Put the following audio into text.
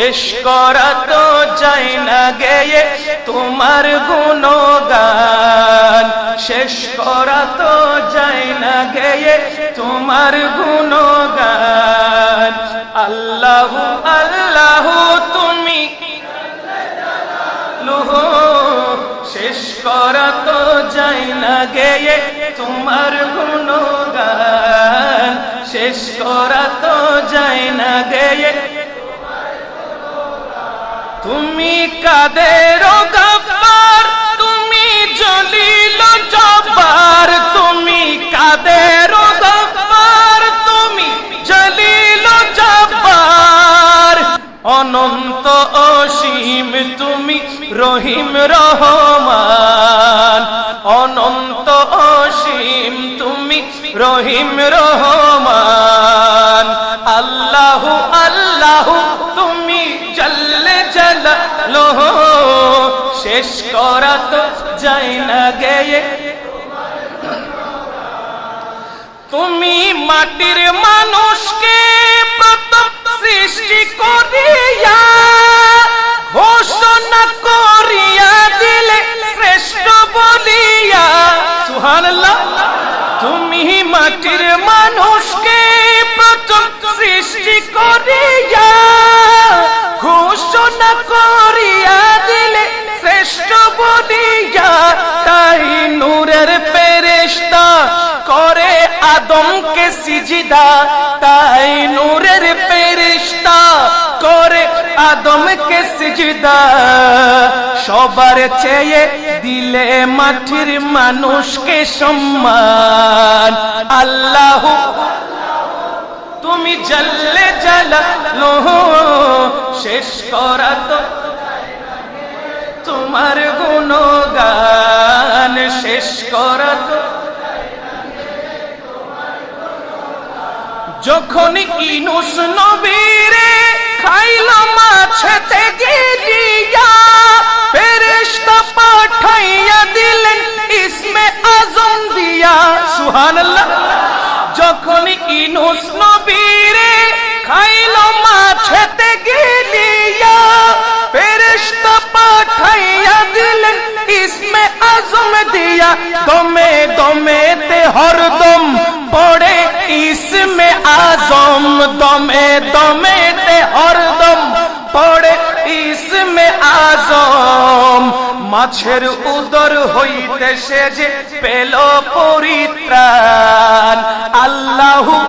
শেষ করা তো যায় না গেয়ে তোমার গুণগান, শেষ করা তো যায় না গেয়ে তোমার গুণগান। আল্লাহ আল্লাহ তুমি শেষ করা তো যায় না গেয়ে তোমার গুণগান, শেষ করা তো যায় না গেয়ে। তুমি কাদের গফফার, তুমি জলিল জব্বার, তুমি কাদের গফফার, তুমি জলিল জব্বার। অনন্ত অসীম তুমি রহিম রহমান, অনন্ত অসীম তুমি রহিম রহমান। আল্লাহ আল্লাহ তুমি জাল্লে জালালুহু, শেষ করা তো যায় না গেয়ে। তুমি মাটির মানুষকে প্রথম সৃষ্টি করিয়া ঘোষণা করিয়া দিলে শ্রেষ্ঠ বলিয়া। সুবহানাল্লাহ। তুমি মাটির মানুষকে প্রথম সৃষ্টি করিয়া ঘোষণা করিয়া দিলে শ্রেষ্ঠ বলিয়া। তাই নূরের ফেরেশতা করে আদমকে সিজদা, তাই নূরের ফেরেশতা করে আদমকে সিজদা। সবার চেয়ে দিলে মাটির মানুষকে সম্মান। আল্লাহ তুমি জাল্লে জালালুহু, শেষ করা তো তোমার গুণগান, শেষ করা তো। যখন ইউনূস নবীরে খাইল মাছেতে গিলিয়া, ফেরেশতা পাঠাইয়া দিলেন ইসমে আজম দিয়া। সুবহানাল্লাহ। যখন ইউনূস নবীরে খাইল মাছেতে গিলিয়া, ফেরেশতা পাঠাইয়া দিলেন ইসমে আজম দিয়া। দমে দমেতে হরদম পড়ে ইসমে আজম, দমে দমেতে হরদম পড়ে ইসমে আজম। মাছের উদর হইতে সে যে পেল পরিত্রাণ। আল্লাহু